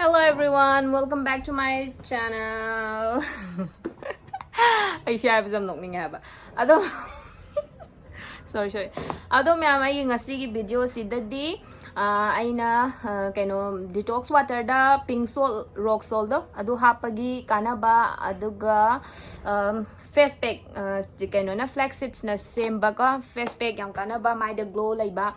Hello everyone, welcome back to my channel. I share with some nokning haba. Ado sorry. Ado ma'am ay ngasi video sidadi aina kaino detox water da pink salt rock salt do adu hapagi kanaba aduga face pack kaino na flaxseeds na semba ka face pack yang kanaba mai da glow laiba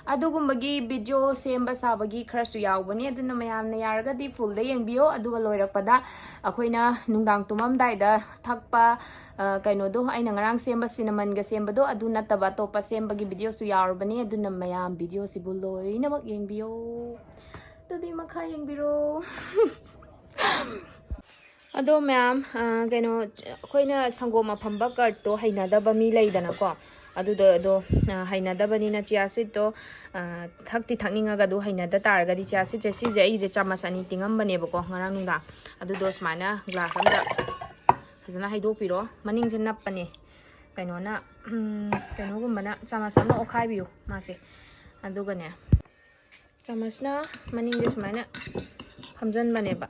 adugumagi video semba sabagi kharasu yawbani aduna mayamna yaragadi full da yengbiyo aduga loirakpada akoina nungdang tumamdai da thakpa kaino do aina ngarang semba cinnamon ga semba do adu nataba topa sembagi video su yawbani aduna mayam video sibu loina mak yengbiyo tadi makha yengbiro ado ma'am kaino akoina sangoma phamba card to hainadaba mi leidana ko adudo do hainadabani na chia seed to thakti thakninga do hainada targa di chia seed si je ai je chamas ani tingam bane bako ngarang nungda adudo smaina glass amda hazana haido piro maning je napane kaino na kaino gumbana chamas amna okhai biu mase aduga ne chamas na maning je smaina hamjan bane ba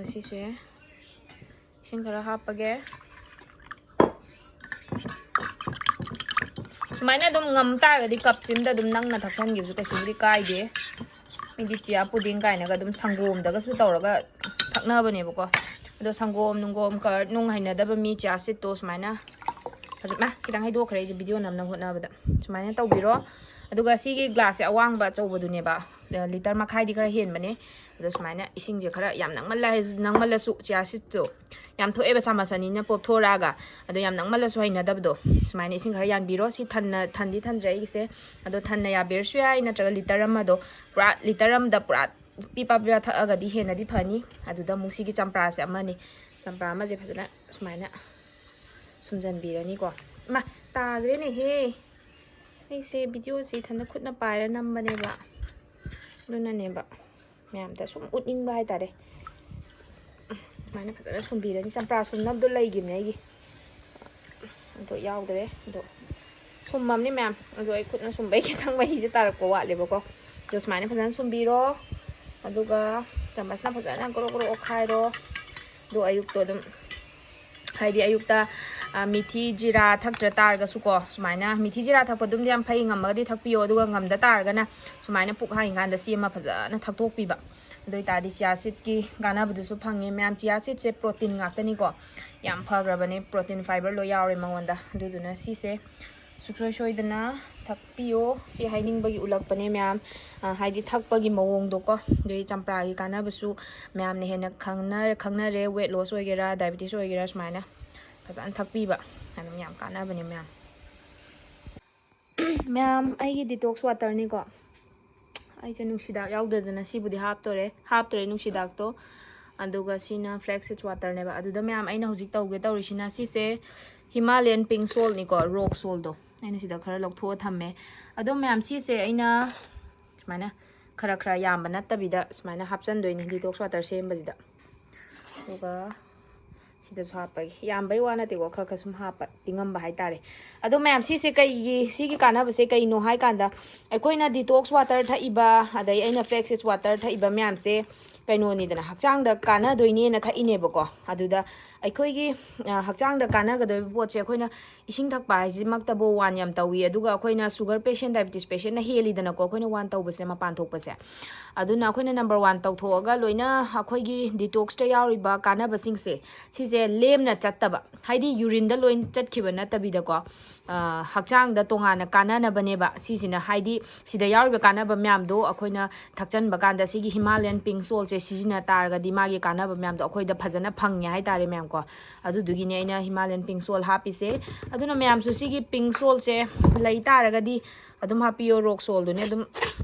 asi se singkara hapage sumaina dum ngam targadi cup simda dum nangna thaksan gi su ka suri kai de midi chia pudding kai na ga dum sangom daga su tawraga thakna bane bako ado sangom nungom ka nung haina da ba mi chia sit to sumaina hajma kidang hai do khare ji video namna hotna bada sumaina tawbiro aduga sigi glass awang ba chawba dune ba liter makhai di khara hen bane ado sumaina ising je khara yam nangmalla su chia sit to yam tho eba samasani na pop thoraga ado yam nangmalla su haina dabdo sumaina ising khara yan biro si thandi thandrai se ado thanna ya ber su ai na traga literam ado pura literam da pura pipa thaga di hena di phani ado da musi gi champra se amani champra ma je phajana sumaina sumjan birani ko ma tagre ne he ai se video si thanda khutna paira nambane ba duna ne ba ma'am ता सुम उटनिंग bye तारे माने फसना सुम बिरनी संप्रा सुम नब दो लई गिमने गी तो यावदरे तो सुम ममनी ma'am तो आई खुदना सुम बाई खिथंग बाई जे तार को वाले बको जो माने फसना सुम बिरो अदुगा चमसना फसना गरो गरो ओखाइरो दो अयुक तो दम हाइदी अयुक्ता मिथि जीरा थक्त्र तारगा सुको सुमाइना मिथि जीरा थक पदुम याम फै ngमगदि थकपियो अदुगा ngमदा तारगाना सुमाइना पुक हाइन गांदा सीमा फजाना थकतोकपिबा दोइ तादि चिया सीड की गाना बदुसु फंगे मैम चिया सीड से प्रोटीन गाक्तनी को याम फग्रबने प्रोटीन फाइबर लो यावरे मंगोंदा दुदुना सीसे सुक्रोय सोइदना थकपियो सी हाइनिंग बगी उलकपने मैम हाइदि थकपगी मवोंग दो को दोइ चंप्रा की गाना बसु मैम ने हेना खंगना रे वेट लॉस होइगेरा डायबिटीज होइगेरा सुमाइना फजान थकपीबा अदुम याम कानाबने मैम मैम आइगी डिटॉक्स वाटर नि को आइसे नुसिदाक यावददना सिबुदि हापतोरे नुसिदाक तो अदुगा सिना फ्लैक्स वाटर नेबा अदुदा मैम आइना हुजिक तौगे तौरिसिना सिसे हिमालयन पिंक सोल्ट नि को रॉक सोल्ट दो आइना सिदा खरा लौथो थम्मे अदो मैम सिसे आइना सुमाइना खरा याम नत्तबिदा सुमाइना हापचनदोइनि डिटॉक्स वाटर सेमबजिदा अदुगा सिदसु हापगी यामबै वाना तेको खर सुम हाप तिंगम हाई तारे अदो मैम सिसे कई सिगी कानाबसे कईनो हाई कांदा अखोइना डिटॉक्स वाटर थइबा अदै अइना फ्लैक्स वाटर थइबा मैम से कईनोनिदना हक्चांग द कानादोइने ना थइनेबको अदुदा अखोइगी हक्चांग द कानागदोइ पोचे अखोइना इसिंग थकपा हाइजिमक्तबो वान याम तवी अदुगा अखोइना शुगर पेशेंट डायबिटीज पेशेंट ना हेलिदना को अखोइना वान तौबसे मपान थोकपसे अदुना अखोइना नंबर 1 तौथोगा लोइना अखोइगी डिटॉक्स ता यावरिबा कानाबसिंगसे सिजे लेमना चत्तबा हाइदी यूरिन द लोइन चटखिबा नतबिदको हक्चांग द तोंगाना कानानबनेबा सिसिना हाइदी सिदा यावरिबा कानाबा म्यामदो अखोइना थकचनबा कांदा सिगी हिमालयन पिंक सोल से सिजिना तारगा दिमागी कानाबा म्यामदो अखोइदा फजना फंगे हाइ तारे म्याम को अदुदुगिने आइना हिमालयन पिंक सोल हापिसे अदुना म्याम सु सिगी पिंक सोल से लई तारगादी अदुम हापियो रॉक सोल दुने अदुम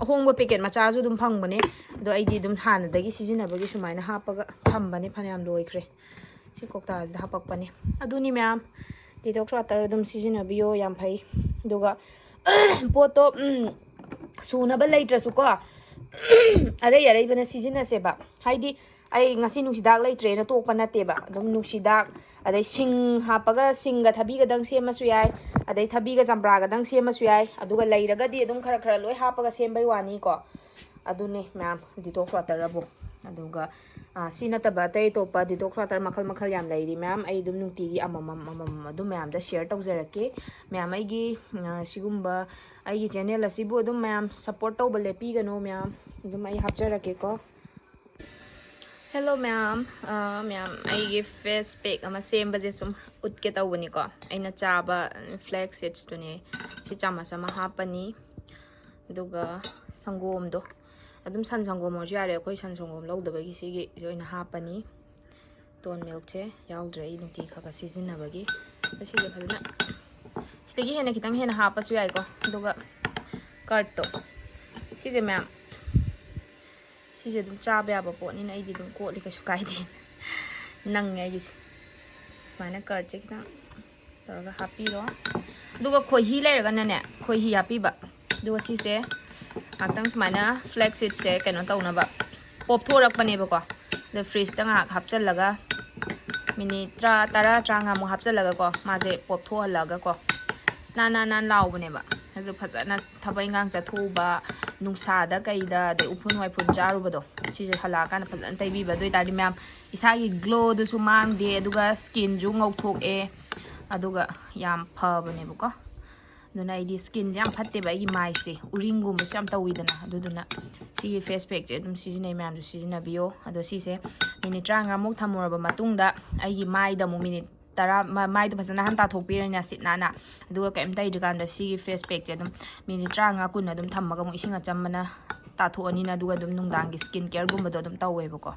होंगबा पैकेट मचाजु अदुम फंगबने अदो आइदी अदुम हानदगी सिजिनाबगी सुमाइना हापगा थम्बने फनयाम लोइख्रे सि कोक्ताजदा हापकपने अदुनि म्याम डिटॉक्स वाटर अदुम सिजिनाबियो याम फै दुगा पोतो सुनबा लैट्रसुको अरे बना सिजिनासेबा हाइदी आई ngasi नुसिदाक लैट्रेना तोकपा नतेबा अदुम नुसिदाक अदै सिंग हापगा सिंगा थबीगदंग सेमसु याय अदै थबीगा जंब्रागदंग सेमसु याय अदुगा लैरगदी अदुम खरा लोय हापगा सेमबै वानी को ꯑꯗꯨꯅꯦ ꯃꯌꯥꯝ ꯗꯤꯇꯣꯛꯁ ꯋꯥꯇꯔ ꯑꯕꯨ ꯑꯗꯨꯒ ꯁꯤ ꯅꯠꯇꯕ ꯑꯇꯩ ꯑꯇꯣꯞꯄ ꯗꯤꯇꯣꯛꯁ ꯋꯥꯇꯔ ꯃꯈꯜ ꯌꯥꯝ ꯂꯩꯔꯤ ꯃꯌꯥꯝ ꯑꯩ ꯑꯗꯨꯝ ꯅꯨꯡꯇꯤꯒꯤ ꯑꯃꯃꯝ ꯑꯗꯨꯝ ꯃꯌꯥꯝꯗ ꯁꯤꯌꯔ ꯇꯧꯖꯔꯛꯀꯦ ꯃꯌꯥꯝ ꯑꯩꯒꯤ ꯁꯤꯒꯨꯝꯕ ꯑꯩꯒꯤ ꯆꯦꯅꯦꯜ ꯑꯁꯤꯕꯨ ꯑꯗꯨꯝ ꯃꯌꯥꯝ ꯁꯞꯄꯣꯔꯠ ꯇꯧꯕ ꯂꯦꯞꯄꯤꯒꯅꯣ ꯃꯌꯥꯝ ꯑꯗꯨꯝ ꯑꯩ ꯍꯥꯞꯆꯔꯛꯀꯦꯀꯣ ꯍꯦꯜꯂꯣ ꯃꯌꯥꯝ ꯃꯌꯥꯝ ꯑꯩꯒꯤ ꯐꯦꯁ ꯄꯦꯛ ꯑꯃ ꯁꯦꯝꯕꯁꯦ ꯁꯨꯝ ꯎꯠꯀꯦ ꯇꯧꯕꯅꯤꯀꯣ ꯑꯩꯅ ꯆꯥꯕ ꯐ꯭ꯂꯦꯛ ꯁꯤड्ꯁꯇꯨꯅꯦ ꯁꯤ ꯆꯥꯃꯁ ꯑꯃ ꯍꯥꯞꯄꯅꯤ ꯑꯗꯨꯒ ꯁꯪꯒꯣꯝꯗꯣ ꯑꯗꯨꯝ ꯁꯟ ꯁꯪꯒꯣꯝ ꯑꯣꯏꯔꯁꯨ ꯌꯥꯔꯦ ꯑꯩꯈꯣꯏ ꯁꯟ ꯁꯪꯒꯣꯝ ꯂꯧꯗꯕꯒꯤ ꯁꯤꯒꯤ ꯑꯣꯏꯅ ꯍꯥꯞꯄꯅꯤ ꯇꯣꯟ ꯃꯤꯜꯛꯁꯦ ꯌꯥꯎꯗ꯭ꯔꯦ ꯑꯩ ꯅꯨꯡꯇꯤꯒꯤ ꯈꯔ ꯁꯤꯖꯤꯟꯅꯕꯒꯤ ꯁꯤꯁꯦ ꯐꯖꯅ ꯁꯤꯗꯒꯤ ꯈꯤꯇꯪ ꯍꯦꯟꯅ ꯍꯥꯞꯄꯁꯨ ꯌꯥꯏꯀꯣ ꯑꯗꯨꯒ ꯀꯔꯠꯇꯣ ꯁꯤꯁꯦ ꯃꯌꯥꯝ ꯁꯤꯁꯦ ꯑꯗꯨꯝ ꯆꯥꯕ ꯌꯥꯕ ꯄꯣꯠꯅꯤꯅ ꯑꯩꯗꯤ ꯑꯗꯨꯝ ꯀꯣꯠꯂꯤ ꯀꯩꯁꯨ ꯀꯥꯏꯗꯦ ꯅꯪꯉꯦ ꯑꯩꯒꯤꯁꯦ ꯁꯨꯃꯥꯏꯅ ꯀꯔꯠꯁꯦ ꯈꯤꯇꯪ ꯇꯧꯔꯒ ꯍꯥꯞꯄꯤꯔꯣ ꯑꯗꯨꯒ ꯈꯣꯏꯍꯤ ꯂꯩꯔꯒꯅꯅꯦ ꯈꯣꯏꯍꯤ ꯍꯥꯞꯄꯤꯕ ꯑꯗꯨꯒ ꯁꯤꯁꯦ ꯉꯥꯛꯇꯪ ꯁꯨꯃꯥꯏꯅ ꯐ꯭ꯂꯦꯛ ꯁꯤड्ꯁꯦ ꯀꯩꯅꯣ ꯇꯧꯅꯕ ꯄꯣꯞꯊꯣꯔꯛꯄꯅꯦꯕꯀꯣ ꯑꯗꯣ ꯐ꯭ꯔꯤꯖꯇ ꯉꯥꯏꯍꯥꯛ ꯍꯥꯞꯆꯜꯂꯒ ꯃꯤꯅꯤꯠ 10-15ꯃꯨꯛ ꯍꯥꯞꯆꯜꯂꯒꯀꯣ ꯃꯥꯁꯦ ꯄꯣꯞꯊꯣꯛꯍꯜꯂꯒꯀꯣ ꯅꯥꯟ ꯂꯥꯎꯕꯅꯦꯕ ꯑꯗꯨ ꯐꯖꯅ ꯊꯕꯛ ꯏꯟꯈꯥꯡ ꯆꯠꯊꯣꯛꯎꯕ ꯅꯨꯡꯁꯥꯗ ꯀꯩꯗ ꯑꯗꯩ ꯎꯐꯨꯟ ꯋꯥꯏꯐꯨꯟ ꯆꯥꯔꯨꯕꯗꯣ ꯁꯤꯁꯦ ꯍꯜꯂꯛꯑꯀꯥꯟꯗ ꯐꯖꯅ ꯇꯩꯕꯤꯕ ꯑꯗꯨ ꯑꯣꯏꯇꯥꯔꯗꯤ ꯃꯌꯥꯝ ꯏꯁꯥꯒꯤ ꯒ꯭ꯂꯣꯗꯨꯁꯨ ꯃꯥꯡꯗꯦ ꯑꯗꯨꯒ ꯁ꯭ꯀꯤꯟꯁꯨ ꯉꯧꯊꯣꯛꯑꯦ ꯑꯗꯨꯒ ꯌꯥꯝ ꯐꯕꯅꯦꯕꯀꯣ ꯑꯗꯨꯅ ꯑꯩꯗꯤ ꯁ꯭ꯀꯤꯟꯁꯦ ꯌꯥꯝ ꯐꯠꯇꯦꯕ ꯑꯩꯒꯤ ꯃꯥꯏꯁꯦ ꯎꯔꯤꯡꯒꯨꯝꯕꯁꯨ ꯌꯥꯝ ꯇꯧꯋꯤꯗꯅ ꯑꯗꯨꯗꯨꯅ ꯁꯤꯒꯤ ꯐꯦꯁ ꯄꯦꯛꯁꯦ ꯑꯗꯨꯝ ꯁꯤꯖꯤꯟꯅꯩ ꯃꯌꯥꯝꯁꯨ ꯁꯤꯖꯤꯟꯅꯕꯤꯌꯣ ꯑꯗꯣ ꯁꯤꯁꯦ ꯃꯤꯅꯤꯠ 15ꯃꯨꯛ ꯊꯝꯃꯨꯔꯕ ꯃꯇꯨꯡꯗ ꯑꯩꯒꯤ ꯃꯥꯏꯗ ꯑꯃꯨꯛ ꯃꯤꯅꯤꯠ 10 ꯃꯥꯏꯗꯣ ꯐꯖꯅ ꯅꯥꯟ ꯇꯥꯊꯣꯛꯄꯤꯔꯅꯤ ꯁꯤꯠ ꯅꯥꯟꯅ ꯑꯗꯨꯒ ꯀꯩꯝꯇ ꯂꯩꯗ꯭ꯔꯤꯀꯥꯟꯗ ꯁꯤꯒꯤ ꯐꯦꯁ ꯄꯦꯛꯁꯦ ꯑꯗꯨꯝ ꯃꯤꯅꯤꯠ 15-20 ꯑꯗꯨꯝ ꯊꯝꯃꯒ ꯑꯃꯨꯛ ꯏꯁꯤꯡ ꯑꯆꯝꯕꯅ ꯇꯥꯊꯣꯛꯑꯅꯤꯅ ꯑꯗꯨꯒ ꯑꯗꯨꯝ ꯅꯨꯡꯗꯥꯡꯒꯤ ꯁ꯭ꯀꯤꯟ ꯀꯦꯌꯔꯒꯨꯝꯕꯗꯣ ꯑꯗꯨꯝ ꯇꯧꯋꯦꯕꯀꯣ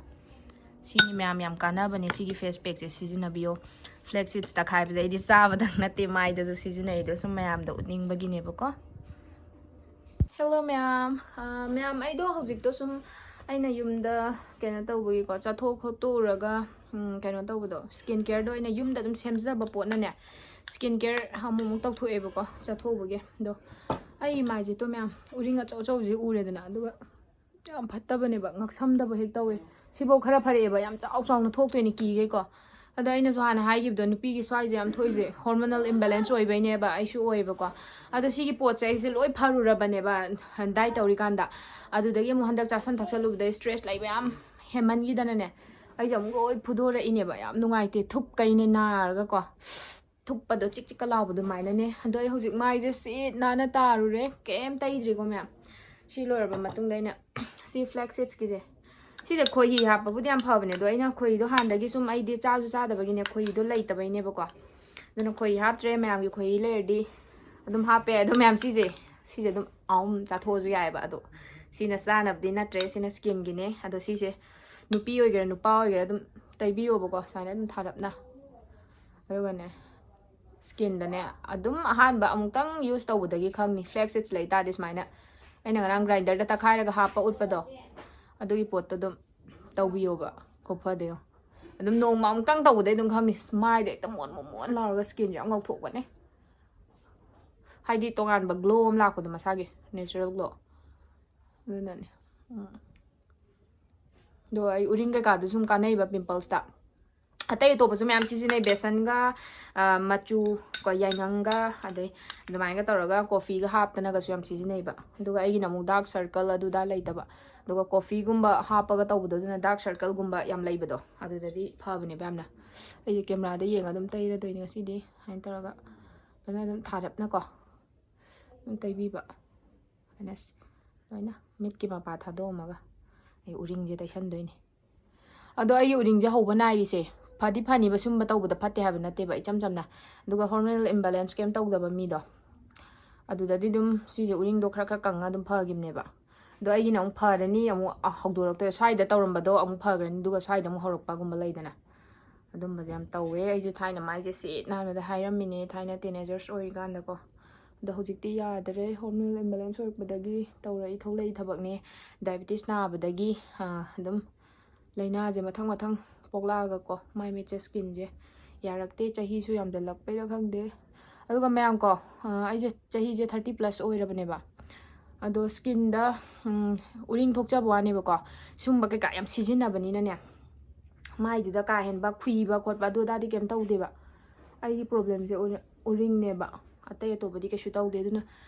ꯁꯤꯅꯤ ꯃꯌꯥꯝ ꯌꯥꯝ ꯀꯥꯟꯅꯕꯅꯦ ꯁꯤꯒꯤ ꯐꯦꯁ ꯄꯦꯛꯁꯦ ꯁꯤꯖꯤꯟꯅꯕꯤꯌꯣ ꯐ꯭ꯂꯦꯛ ꯁꯤड्ꯁ ꯇꯛꯈꯥꯏꯕꯁꯦ ꯑꯩꯗꯤ ꯆꯥꯕꯗꯪ ꯅꯠꯇꯦ ꯃꯥꯏꯗꯁꯨ ꯁꯤꯖꯤꯟꯅꯩꯗꯣ ꯁꯨꯝ ꯃꯌꯥꯝꯗ ꯎꯠꯅꯤꯡꯕꯒꯤꯅꯦꯕꯀꯣ ꯍꯦꯜꯂꯣ ꯃꯌꯥꯝ ꯑꯩꯗꯣ ꯍꯧꯖꯤꯛꯇꯣ ꯁꯨꯝ ꯑꯩꯅ ꯌꯨꯝꯗ ꯀꯩꯅꯣ ꯇꯧꯕꯒꯤꯀꯣ ꯆꯠꯊꯣꯛ ꯈꯣꯠꯇꯣꯛꯎꯔꯒ ꯀꯩꯅꯣ ꯇꯧꯕꯗꯣ ꯁ꯭ꯀꯤꯟ ꯀꯦꯌꯔꯗꯣ ꯑꯩꯅ ꯌꯨꯝꯗ ꯑꯗꯨꯝ ꯁꯦꯝꯖꯕ ꯄꯣꯠꯅꯅꯦ ꯁ꯭ꯀꯤꯟ ꯀꯦꯌꯔ ꯑꯃꯨꯛ ꯇꯧꯊꯣꯛꯑꯦꯕꯀꯣ ꯆꯠꯊꯣꯛꯎꯕꯒꯤ ꯑꯗꯣ ꯑꯩ ꯃꯥꯏꯁꯦ ꯇꯣ ꯃꯌꯥꯝ ꯎꯔꯤꯡ ꯑꯆꯧ ꯑꯆꯧꯕꯁꯦ ꯎꯔꯦꯗꯅ ꯑꯗꯨꯒ ꯌꯥꯝ ꯐꯠꯇꯕꯅꯦꯕ ꯉꯛꯁꯝꯗꯕ ꯍꯦꯛ ꯇꯧꯋꯦ ꯁꯤꯐꯧ ꯈꯔ ꯐꯔꯛꯑꯦꯕ ꯌꯥꯝ ꯆꯥꯎꯅ ꯊꯣꯛꯇꯣꯏꯅꯤ ꯀꯤꯒꯩꯀꯣ ꯑꯗꯣ ꯑꯩꯅꯁꯨ ꯍꯥꯟꯅ ꯍꯥꯏꯈꯤꯕꯗꯣ ꯅꯨꯄꯤꯒꯤ ꯁ꯭ꯋꯥꯏꯁꯦ ꯌꯥꯝ ꯊꯣꯛꯏꯁꯦ ꯍꯣꯔꯃꯣꯅꯦꯜ ꯏꯝꯕꯦꯂꯦꯟꯁ ꯑꯣꯏꯕꯩꯅꯦꯕ ꯑꯩꯁꯨ ꯑꯣꯏꯌꯦꯕꯀꯣ ꯑꯗꯣ ꯁꯤꯒꯤ ꯄꯣꯠꯁꯦ ꯑꯩꯁꯦ ꯂꯣꯏ ꯐꯔꯨꯔꯕꯅꯦꯕ ꯗꯥꯏꯠ ꯇꯧꯔꯤꯀꯥꯟꯗ ꯑꯗꯨꯗꯒꯤ ꯑꯃꯨꯛ ꯍꯟꯗꯛ ꯆꯥꯁꯟ ꯊꯛꯆꯜꯂꯨꯕꯗꯩ ꯁ꯭ꯇ꯭ꯔꯦꯁ ꯂꯩꯕ ꯌꯥꯝ ꯍꯦꯟꯃꯟꯈꯤꯗꯅꯅꯦ ꯑꯩꯁꯦ ꯑꯃꯨꯛ ꯂꯣꯏ ꯐꯨꯗꯣꯔꯛꯏꯅꯦꯕ ꯌꯥꯝ ꯅꯨꯡꯉꯥꯏꯇꯦ ꯊꯨꯞꯀꯩꯅꯦ ꯅꯥꯔꯒꯀꯣ ꯊꯨꯞꯄꯗꯣ ꯆꯤꯛꯀ ꯂꯥꯎꯕ ꯑꯗꯨꯃꯥꯏꯅꯅꯦ ꯑꯗꯣ ꯑꯩ ꯍꯧꯖꯤꯛ ꯃꯥꯏꯁꯦ ꯁꯤꯠ ꯅꯥꯟꯅ ꯇꯥꯔꯨꯔꯦ ꯀꯩꯝ ꯇꯩꯗ꯭ꯔꯤꯀꯣ ꯃꯌꯥꯝ ꯁꯤ ꯂꯣꯏꯔꯕ ꯃꯇꯨꯡꯗ ꯑꯩꯅ ꯁꯤ ꯐ꯭ꯂꯦꯛ ꯁꯤड्ꯁꯀꯤꯁꯦ ꯁꯤꯁꯦ ꯈꯣꯏꯍꯤ ꯍꯥꯞꯄꯕꯨꯗꯤ ꯌꯥꯝ ꯐꯕꯅꯦ ꯑꯗꯣ ꯑꯩꯅ ꯈꯣꯏꯍꯤꯗꯣ ꯍꯥꯟꯅꯗꯒꯤ ꯁꯨꯝ ꯑꯩꯗꯤ ꯆꯥꯁꯨ ꯆꯥꯗꯕꯒꯤꯅꯦ ꯈꯣꯏꯍꯤꯗꯣ ꯂꯩꯇꯕꯩꯅꯦꯕꯀꯣ ꯑꯗꯨꯅ ꯈꯣꯏꯍꯤ ꯍꯥꯞꯇ꯭ꯔꯦ ꯃꯌꯥꯝꯒꯤ ꯈꯣꯏꯍꯤ ꯂꯩꯔꯗꯤ ꯑꯗꯨꯝ ꯍꯥꯞꯄꯦ ꯑꯗꯣ ꯃꯌꯥꯝ ꯁꯤꯁꯦ ꯑꯗꯨꯝ ꯆꯥꯊꯣꯛꯑꯁꯨ ꯌꯥꯏꯑꯕ ꯑꯗꯣ ꯁꯤꯅ ꯆꯥꯅꯕꯗꯤ ꯅꯠꯇ꯭ꯔꯦ ꯁꯤꯅ ꯁ꯭ꯀꯤꯟꯒꯤꯅꯦ ꯑꯗꯣ ꯁꯤꯁꯦ ꯅꯨꯄꯤ ꯑꯣꯏꯒꯦꯔꯥ ꯅꯨꯄꯥ ꯑꯣꯏꯒꯦꯔꯥ ꯑꯗꯨꯝ ꯇꯩꯕꯤꯌꯣꯕꯀꯣ ꯁꯨꯃꯥꯏꯅ ꯑꯗꯨꯝ ꯊꯥꯔꯞꯅ ꯑꯗꯨꯒꯅꯦ ꯁ꯭ꯀꯤꯟꯗꯅꯦ ꯑꯗꯨꯝ ꯑꯍꯥꯟꯕ ꯑꯃꯨꯛꯇꯪ ꯌꯨꯁ ꯇꯧꯕꯗꯒꯤ ꯈꯪꯅꯤ ꯐ꯭ꯂꯦꯛ ꯁꯤड्ꯁ ꯂꯩ ꯇꯥꯔꯗꯤ ꯁꯨꯃꯥꯏꯅ ꯑꯩꯅ ꯉꯔꯥꯡ ꯒ꯭ꯔꯥꯏꯟꯗꯔꯗ ꯇꯛꯈꯥꯏꯔꯒ ꯍꯥꯞꯄ ꯎꯠꯄꯗꯣ ꯑꯗꯨꯒꯤ ꯄꯣꯠꯇꯣ ꯑꯗꯨꯝ ꯇꯧꯕꯤꯌꯣꯕ ꯈꯨꯐꯗꯣ ꯑꯗꯨꯝ ꯅꯣꯡꯃ ꯑꯃꯨꯛꯇꯪ ꯇꯧꯕꯗꯩ ꯑꯗꯨꯝ ꯈꯪꯅꯤ ꯃꯥꯏꯗ ꯍꯦꯛꯇ ꯃꯣꯟ ꯂꯥꯎꯔꯒ ꯁ꯭ꯀꯤꯟꯁꯦ ꯌꯥꯝ ꯉꯧꯊꯣꯛꯄꯅꯦ ꯍꯥꯏꯗꯤ ꯇꯣꯉꯥꯟꯕ ꯒ꯭ꯂꯣ ꯑꯃ ꯂꯥꯛꯄꯗꯣ ꯃꯁꯥꯒꯤ ꯅꯦꯆꯔꯦꯜ ꯒ꯭ꯂꯣ ꯑꯗꯨꯅꯅꯦ ꯑꯗꯣ ꯑꯩ ꯎꯔꯤꯡ ꯀꯩꯀꯥꯗꯨ ꯁꯨꯝ ꯀꯥꯟꯅꯩꯕ ꯄꯤꯝꯄꯜꯁꯇ ꯑꯇꯩ ꯑꯇꯣꯞꯄꯁꯨ ꯃꯌꯥꯝ ꯁꯤꯖꯤꯟꯅꯩ ꯕꯦꯁꯟꯒ ꯃꯆꯨ ꯀꯣ ꯌꯥꯏꯉꯪꯒ ꯑꯗꯩ ꯑꯗꯨꯃꯥꯏꯅꯒ ꯇꯧꯔꯒ ꯀꯣꯐꯤꯒ ꯍꯥꯞꯇꯅꯒꯁꯨ ꯌꯥꯝ ꯁꯤꯖꯤꯟꯅꯩꯕ ꯑꯗꯨꯒ ꯑꯩꯒꯤꯅ ꯑꯃꯨꯛ ꯗꯥꯔꯛ ꯁꯔꯀꯜ ꯑꯗꯨꯗ ꯂꯩꯇꯕ ꯑꯗꯨꯒ ꯀꯣꯐꯤꯒꯨꯝꯕ ꯍꯥꯞꯄꯒ ꯇꯧꯕꯗꯣ ꯑꯗꯨꯅ ꯗꯥꯔꯛ ꯁꯔꯀꯜꯒꯨꯝꯕ ꯌꯥꯝ ꯂꯩꯕꯗꯣ ꯑꯗꯨꯗꯗꯤ ꯐꯕꯅꯦꯕ ꯌꯥꯝꯅ ꯑꯩꯁꯦ ꯀꯦꯃꯦꯔꯥꯗ ꯌꯦꯡꯉ ꯑꯗꯨꯝ ꯇꯩꯔꯗꯣꯏꯅꯦ ꯉꯁꯤꯗꯤ ꯁꯨꯃꯥꯏꯅ ꯇꯧꯔꯒ ꯐꯖꯅ ꯑꯗꯨꯝ ꯊꯥꯔꯞꯅꯀꯣ ꯑꯗꯨꯝ ꯇꯩꯕꯤꯕ ꯑꯩꯅ ꯂꯣꯏꯅ ꯃꯤꯠꯀꯤ ꯃꯄꯥ ꯊꯥꯗꯣꯛꯑꯝꯃꯒ ꯑꯩ ꯎꯔꯤꯡꯁꯦ ꯇꯩꯁꯟꯗꯣꯏꯅꯦ ꯑꯗꯣ ꯑꯩꯒꯤ ꯎꯔꯤꯡꯁꯦ ꯍꯧꯕ ꯅꯥꯏꯔꯤꯁꯦ ꯐꯗꯤ ꯐꯅꯤꯕ ꯁꯨꯝꯕ ꯇꯧꯕꯗ ꯐꯠꯇꯦ ꯍꯥꯏꯕ ꯅꯠꯇꯦꯕ ꯏꯆꯝ ꯆꯝꯅ ꯑꯗꯨꯒ ꯍꯣꯔꯃꯣꯅꯦꯜ ꯏꯝꯕꯦꯂꯦꯟꯁ ꯀꯩꯝ ꯇꯧꯗꯕ ꯃꯤꯗꯣ ꯑꯗꯨꯗꯗꯤ ꯑꯗꯨꯝ ꯁꯤꯁꯦ ꯎꯔꯤꯡꯗꯣ ꯈꯔ ꯀꯪꯉ ꯑꯗꯨꯝ ꯐꯈꯤꯕꯅꯦꯕ ꯑꯗꯣ ꯑꯩꯒꯤꯅ ꯑꯃꯨꯛ ꯐꯔꯅꯤ ꯑꯃꯨꯛ ꯍꯧꯗꯣꯔꯛꯇꯣꯏ ꯁ꯭ꯋꯥꯏꯗ ꯇꯧꯔꯝꯕꯗꯣ ꯑꯃꯨꯛ ꯐꯈ꯭ꯔꯅꯤ ꯑꯗꯨꯒ ꯁ꯭ꯋꯥꯏꯗ ꯑꯃꯨꯛ ꯍꯧꯔꯛꯄꯒꯨꯝꯕ ꯂꯩꯗꯅ ꯑꯗꯨꯝꯕꯁꯦ ꯌꯥꯝ ꯇꯧꯋꯦ ꯑꯩꯁꯨ ꯊꯥꯏꯅ ꯃꯥꯏꯁꯦ ꯁꯤꯠ ꯅꯥꯟꯕꯗ ꯍꯥꯏꯔꯝꯃꯤꯅꯦ ꯊꯥꯏꯅ ꯇꯤꯅꯦꯖꯔꯁ ꯑꯣꯏꯔꯤꯀꯥꯟꯗꯀꯣ ꯑꯗꯣ ꯍꯧꯖꯤꯛꯇꯤ ꯌꯥꯗ꯭ꯔꯦ ꯍꯣꯔꯃꯣꯅꯦꯜ ꯏꯝꯕꯦꯂꯦꯟꯁ ꯑꯣꯏꯔꯛꯄꯗꯒꯤ ꯊꯣꯛꯂꯛꯏ ꯊꯕꯛꯅꯦ ꯗꯥꯏꯕꯦꯇꯤꯁ ꯅꯥꯕꯗꯒꯤ ꯑꯗꯨꯝ ꯂꯥꯏꯅꯥꯁꯦ ꯃꯊꯪ ꯄꯣꯛꯂꯛꯑꯒꯀꯣ ꯃꯥꯏ ꯃꯤꯠꯁꯦ ꯁ꯭ꯀꯤꯟꯁꯦ ꯌꯥꯔꯛꯇꯦ ꯆꯍꯤꯁꯨ ꯌꯥꯝꯖꯜꯂꯛꯄꯩꯔꯥ ꯈꯪꯗꯦ ꯑꯗꯨꯒ ꯃꯌꯥꯝ ꯀꯣ ꯑꯩꯁꯦ ꯆꯍꯤꯁꯦ 30+ ꯑꯣꯏꯔꯕꯅꯦꯕ ꯑꯗꯣ ꯁ꯭ꯀꯤꯟꯗ ꯎꯔꯤꯡ ꯊꯣꯛꯆꯕ ꯋꯥꯅꯦꯕꯀꯣ ꯁꯨꯝꯕ ꯀꯩꯀꯥ ꯌꯥꯝ ꯁꯤꯖꯤꯟꯅꯕꯅꯤꯅꯅꯦ ꯃꯥꯏꯗꯨꯗ ꯀꯥ ꯍꯦꯟꯕ ꯈꯨꯏꯕ ꯈꯣꯠꯄ ꯑꯗꯨ ꯑꯗꯥꯗꯤ ꯀꯩꯝ ꯇꯧꯗꯦꯕ ꯑꯩꯒꯤ ꯄ꯭ꯔꯣꯕ꯭ꯂꯦꯝꯁꯦ ꯎꯔꯤꯡꯅꯦꯕ ꯑꯇꯩ ꯑꯇꯣꯞꯄꯗꯤ ꯀꯩꯁꯨ ꯇꯧꯗꯦ ꯑꯗꯨꯅ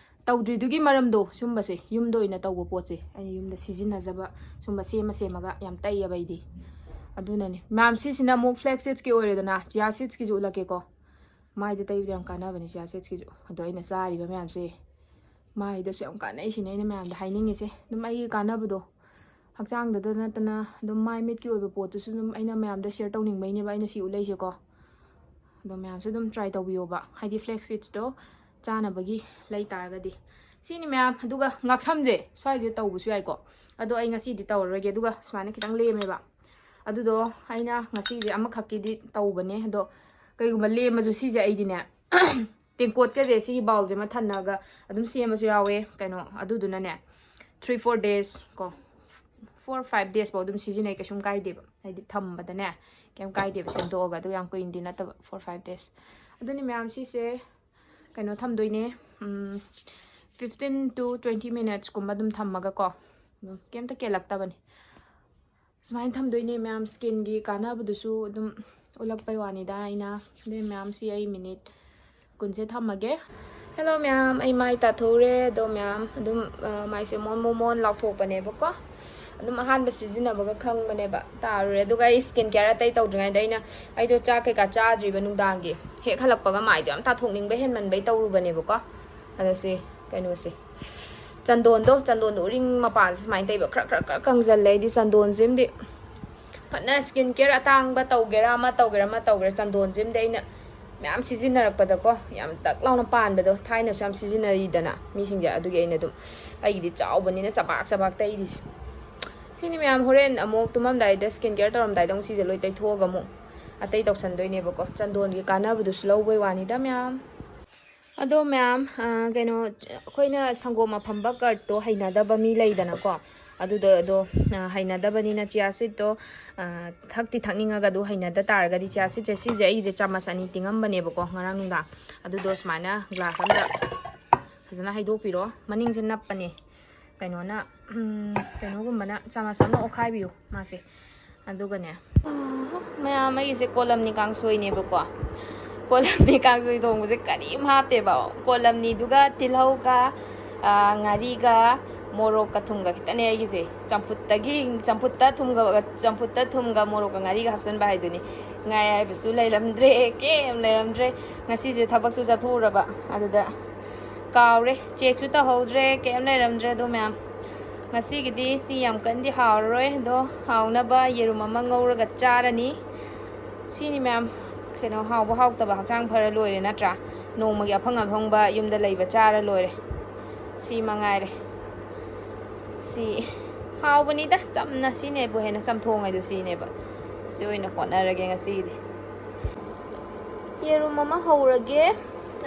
ꯇꯧꯗ꯭ꯔꯤꯗꯨꯒꯤ ꯃꯔꯝꯗꯣ ꯁꯨꯝꯕꯁꯦ ꯌꯨꯝꯗ ꯑꯣꯏꯅ ꯇꯧꯕ ꯄꯣꯠꯁꯦ ꯑꯩꯅ ꯌꯨꯝꯗ ꯁꯤꯖꯤꯟꯅꯖꯕ ꯁꯨꯝꯕ ꯁꯦꯝꯃꯒ ꯌꯥꯝ ꯇꯩꯌꯦꯕ ꯑꯩꯗꯤ ꯑꯗꯨꯅꯅꯦ ꯃꯌꯥꯝ ꯁꯤꯁꯤꯅ ꯑꯃꯨꯛ ꯐ꯭ꯂꯦꯛꯁ ꯁꯤꯗꯁꯀꯤ ꯑꯣꯏꯔꯦꯗꯅ ꯆꯤꯌꯥ ꯁꯤꯗꯁꯀꯤꯁꯨ ꯎꯠꯂꯛꯀꯦꯀꯣ ꯃꯥꯏꯗ ꯇꯩꯕꯗ ꯌꯥꯝ ꯀꯥꯟꯅꯕꯅꯦ ꯆꯤꯌꯥ ꯁꯤꯗꯁꯀꯤꯁꯨ ꯑꯗꯣ ꯑꯩꯅ ꯆꯥꯔꯤꯕ ꯃꯌꯥꯝꯁꯦ ꯃꯥꯏꯗꯁꯨ ꯌꯥꯝ ꯀꯥꯟꯅꯩ ꯁꯤꯅꯦ ꯑꯩꯅ ꯃꯌꯥꯝꯗ ꯍꯥꯏꯅꯤꯡꯉꯤꯁꯦ ꯑꯗꯨꯝ ꯑꯩꯒꯤ ꯀꯥꯟꯅꯕꯗꯣ ꯍꯛꯆꯥꯡꯗꯇ ꯅꯠꯇꯅ ꯑꯗꯨꯝ ꯃꯥꯏ ꯃꯤꯠꯀꯤ ꯑꯣꯏꯕ ꯄꯣꯠꯇꯨꯁꯨ ꯑꯗꯨꯝ ꯑꯩꯅ ꯃꯌꯥꯝꯗ ꯁꯦꯌꯔ ꯇꯧꯅꯤꯡꯕꯩꯅꯦꯕ ꯑꯩꯅ ꯁꯤ ꯎꯠꯂꯛꯏꯁꯦꯀꯣ ꯑꯗꯣ ꯃꯌꯥꯝꯁꯨ ꯑꯗꯨꯝ ꯇ꯭ꯔꯥꯏ ꯇꯧꯕꯤꯌꯣꯕ ꯍꯥꯏꯗꯤ ꯐ꯭ꯂꯦꯛꯁ ꯁꯤꯗꯁꯇꯣ ꯆꯥꯅꯕꯒꯤ ꯂꯩ ꯇꯥꯔꯒꯗꯤ ꯁꯤꯅꯤ ꯃꯌꯥꯝ ꯑꯗꯨꯒ ꯉꯥꯛꯁꯝꯁꯦ ꯁ꯭ꯋꯥꯏꯁꯦ ꯇꯧꯕꯁꯨ ꯌꯥꯏꯀꯣ ꯑꯗꯣ ꯑꯩ ꯉꯁꯤꯗꯤ ꯇꯧꯔꯔꯣꯏꯒꯦ ꯑꯗꯨꯒ ꯁꯨꯃꯥꯏꯅ ꯈꯤꯇꯪ ꯂꯦꯝꯃꯦꯕ ꯑꯗꯨꯗꯣ ꯑꯩꯅ ꯉꯁꯤꯁꯦ ꯑꯃꯈꯛꯀꯤꯗꯤ ꯇꯧꯕꯅꯦ ꯑꯗꯣ ꯀꯩꯒꯨꯝꯕ ꯂꯦꯝꯃꯁꯨ ꯁꯤꯁꯦ ꯑꯩꯗꯤꯅꯦ ꯇꯦꯡꯀꯣꯠꯀꯁꯦ ꯁꯤꯒꯤ ꯕꯥꯎꯜꯁꯦ ꯑꯃ ꯊꯟꯅꯒ ꯑꯗꯨꯝ ꯁꯦꯝꯕꯁꯨ ꯌꯥꯎꯋꯦ ꯀꯩꯅꯣ ꯑꯗꯨꯗꯨꯅꯅꯦ 3-4 days ꯀꯣ 4-5 days ꯐꯥꯎ ꯑꯗꯨꯝ ꯁꯤꯖꯤꯟꯅꯩ ꯀꯩꯁꯨꯝ ꯀꯥꯏꯗꯦꯕ ꯍꯥꯏꯗꯤ ꯊꯝꯕꯗꯅꯦ ꯀꯩꯝ ꯀꯥꯏꯗꯦꯕ ꯁꯦꯝꯗꯣꯛꯑꯒ ꯑꯗꯨ ꯌꯥꯝ ꯀꯨꯏꯅꯗꯤ ꯅꯠꯇꯕ 4-5 days ꯑꯗꯨꯅꯤ ꯃꯌꯥꯝ ꯁꯤꯁꯦ ꯀꯩꯅꯣ ꯊꯝꯗꯣꯏꯅꯦ 15 to 20 minutes ꯀꯨꯝꯕ ꯑꯗꯨꯝ ꯊꯝꯃꯒꯀꯣ ꯀꯩꯝꯇ ꯀꯦꯜꯂꯛꯇꯕꯅꯤ ꯁꯨꯃꯥꯏꯅ ꯊꯝꯗꯣꯏꯅꯦ ꯃꯌꯥꯝ ꯁ꯭ꯀꯤꯟꯒꯤ ꯀꯥꯟꯅꯕꯗꯨꯁꯨ ꯑꯗꯨꯝ ꯎꯠꯂꯛꯄꯩ ꯋꯥꯅꯤꯗ ꯑꯩꯅ ꯑꯗꯨꯏ ꯃꯌꯥꯝꯁꯤ ꯑꯩ ꯃꯤꯅꯤꯠ 10ꯁꯦ ꯊꯝꯃꯒꯦ ꯍꯦꯜꯂꯣ ꯃꯌꯥꯝ ꯑꯩ ꯃꯥꯏ ꯇꯥꯊꯣꯛꯎꯔꯦ ꯑꯗꯣ ꯃꯌꯥꯝ ꯑꯗꯨꯝ ꯃꯥꯏꯁꯦ ꯃꯣꯟ ꯂꯥꯎꯊꯣꯛꯄꯅꯦꯕꯀꯣ ꯑꯗꯨꯝ ꯑꯍꯥꯟꯕ ꯁꯤꯖꯤꯟꯅꯕꯒ ꯈꯪꯕꯅꯦꯕ ꯇꯥꯔꯨꯔꯦ ꯑꯗꯨꯒ ꯑꯩ ꯁ꯭ꯀꯤꯟ ꯀꯦꯌꯔ ꯑꯇꯩ ꯇꯧꯗ꯭ꯔꯤꯉꯩꯗ ꯑꯩꯗꯣ ꯆꯥꯛ ꯀꯩꯀꯥ ꯆꯥꯗ꯭ꯔꯤꯕ ꯅꯨꯡꯗꯥꯡꯒꯤ ꯍꯦꯛ ꯍꯜꯂꯛꯄꯒ ꯃꯥꯏꯗꯣ ꯌꯥꯝ ꯇꯥꯊꯣꯛꯅꯤꯡꯕ ꯍꯦꯟꯃꯟꯕꯩ ꯇꯧꯔꯨꯕꯅꯦꯕꯀꯣ ꯑꯗ ꯁꯤ ꯀꯩꯅꯣꯁꯦ ꯆꯟꯗꯣꯟꯗꯣ ꯎꯔꯤꯡ ꯃꯄꯥꯟꯁꯦ ꯁꯨꯃꯥꯏꯅ ꯇꯩꯕ ꯈꯔ ꯀꯪꯖꯜꯂꯦ ꯑꯩꯗꯤ ꯆꯟꯗꯣꯟꯁꯤꯃꯗꯤ ꯐꯅ ꯁ꯭ꯀꯤꯟ ꯀꯦꯌꯔ ꯑꯇꯥꯡꯕ ꯇꯧꯒꯦꯔꯥ ꯑꯃ ꯇꯧꯒꯦꯔꯥ ꯆꯟꯗꯣꯟꯁꯤꯃꯗꯤ ꯑꯩꯅ ꯃꯌꯥꯝ ꯁꯤꯖꯤꯟꯅꯔꯛꯄꯗꯀꯣ ꯌꯥꯝ ꯇꯛ ꯂꯥꯎꯅ ꯄꯥꯟꯕꯗꯣ ꯊꯥꯏꯅꯁꯨ ꯌꯥꯝ ꯁꯤꯖꯤꯟꯅꯔꯤꯗꯅ ꯃꯤꯁꯤꯡꯁꯦ ꯑꯗꯨꯒꯤ ꯑꯩꯅ ꯑꯗꯨꯝ ꯑꯩꯒꯤꯗꯤ ꯆꯥꯎꯕꯅꯤꯅ ꯆꯕꯥꯛ ꯇꯩꯔꯤꯁꯦ ꯁꯤꯅꯤ ꯃꯌꯥꯝ ꯍꯣꯔꯦꯟ ꯑꯃꯨꯛ ꯇꯨꯝꯃꯝꯗꯥꯏꯗ ꯁ꯭ꯀꯤꯟ ꯀꯦꯌꯔ ꯇꯧꯔꯝꯗꯥꯏꯗ ꯑꯃꯨꯛ ꯁꯤꯁꯦ ꯂꯣꯏ ꯇꯩꯊꯣꯛꯑꯒ ꯑꯃꯨꯛ ꯑꯇꯩ ꯇꯧꯁꯟꯗꯣꯏꯅꯦꯕꯀꯣ ꯆꯟꯗꯣꯟꯒꯤ ꯀꯥꯟꯅꯕꯗꯨꯁꯨ ꯂꯧꯕꯩ ꯋꯥꯅꯤꯗ ꯃꯌꯥꯝ ꯑꯗꯣ ꯃꯌꯥꯝ ꯀꯩꯅꯣ ꯑꯩꯈꯣꯏꯅ ꯁꯪꯒꯣꯝ ꯑꯐꯝꯕ ꯀꯔꯠꯇꯣ ꯍꯩꯅꯗꯕ ꯃꯤ ꯂꯩꯗꯅꯀꯣ ꯑꯗꯣ ꯍꯩꯅꯗꯕꯅꯤꯅ ꯆꯤꯌꯥ ꯁꯤꯗꯇꯣ ꯊꯛꯇꯤ ꯊꯛꯅꯤꯡꯉꯒ ꯑꯗꯨ ꯍꯩꯅꯗ ꯇꯥꯔꯒꯗꯤ ꯆꯤꯌꯥ ꯁꯤꯗꯁꯦ ꯁꯤꯁꯦ ꯑꯩꯁꯦ ꯆꯥꯃꯁ 2 ꯇꯤꯡꯉꯝꯕꯅꯦꯕꯀꯣ ꯉꯔꯥꯡ ꯅꯨꯡꯗꯥꯡ ꯑꯗꯨꯗꯣ ꯁꯨꯃꯥꯏꯅ ꯒ꯭ꯂꯥꯁ ꯑꯃꯗ ꯐꯖꯅ ꯍꯩꯗꯣꯛꯄꯤꯔꯣ ꯃꯅꯤꯡꯁꯦ ꯅꯞꯄꯅꯦ ꯀꯩꯅꯣꯅ ꯀꯩꯅꯣꯒꯨꯝꯕꯅ ꯆꯥꯃꯁ ꯑꯃ ꯑꯣꯠꯈꯥꯏꯕꯤꯌꯨ ꯃꯥꯁꯦ ꯑꯗꯨꯒꯅꯦ ꯃꯌꯥꯝ ꯑꯩꯒꯤꯁꯦ ꯀꯣꯂꯝꯅꯤ ꯀꯥꯡꯁꯣꯏꯅꯦꯕꯀꯣ ꯀꯣꯂꯝꯅꯤ ꯀꯥꯡꯁꯣꯏ ꯊꯣꯡꯕꯁꯦ ꯀꯔꯤꯝ ꯍꯥꯞꯇꯦꯕ ꯀꯣꯂꯝꯅꯤꯗꯨꯒ ꯇꯤꯜꯍꯧꯒ ꯉꯥꯔꯤꯒ ꯃꯣꯔꯣꯛꯀ ꯊꯨꯝꯒ ꯈꯤꯇꯅꯦ ꯑꯩꯒꯤꯁꯦ ꯆꯝꯐꯨꯠꯇ ꯊꯨꯝꯒ ꯃꯣꯔꯣꯛꯀ ꯉꯥꯔꯤꯒ ꯍꯥꯞꯆꯟꯕ ꯍꯥꯏꯗꯨꯅꯤ ꯉꯥꯏ ꯍꯥꯏꯕꯁꯨ ꯂꯩꯔꯝꯗ꯭ꯔꯦ ꯀꯦꯝ ꯂꯩꯔꯝꯗ꯭ꯔꯦ ꯉꯁꯤꯁꯦ ꯊꯕꯛꯁꯨ ꯆꯠꯊꯣꯛꯎꯔꯕ ꯑꯗꯨꯗ ꯀꯥꯎꯔꯦ ꯆꯦꯛꯁꯨ ꯇꯧꯍꯧꯗ꯭ꯔꯦ ꯀꯦꯝ ꯂꯩꯔꯝꯗ꯭ꯔꯦ ꯑꯗꯣ ꯃꯌꯥꯝ ꯉꯁꯤꯒꯤꯗꯤ ꯁꯤ ꯌꯥꯝ ꯀꯟꯗꯤ ꯍꯥꯎꯔꯔꯣꯏ ꯑꯗꯣ ꯍꯥꯎꯅꯕ ꯌꯦꯔꯨꯝ ꯑꯃ ꯉꯧꯔꯒ ꯆꯥꯔꯅꯤ ꯁꯤꯅꯤ ꯃꯌꯥꯝ ꯀꯩꯅꯣ ꯍꯥꯎꯕ ꯍꯥꯎꯇꯕ ꯍꯛꯆꯥꯡ ꯐꯔ ꯂꯣꯏꯔꯦ ꯅꯠꯇ꯭ꯔꯥ ꯅꯣꯡꯃꯒꯤ ꯑꯐꯪ ꯌꯨꯝꯗ ꯂꯩꯕ ꯆꯥꯔ ꯂꯣꯏꯔꯦ ꯁꯤ ꯃꯉꯥꯏꯔꯦ ꯁꯤ ꯍꯥꯎꯕꯅꯤꯗ ꯆꯝꯅ ꯁꯤꯅꯦꯕꯨ ꯍꯦꯟꯅ ꯆꯝꯊꯣꯡ ꯍꯥꯏꯗꯣ ꯁꯤꯅꯦꯕ ꯁꯤ ꯑꯣꯏꯅ ꯍꯣꯠꯅꯔꯒꯦ ꯉꯁꯤꯒꯤꯗꯤ ꯌꯦꯔꯨꯝ ꯑꯃ ꯍꯧꯔꯒꯦ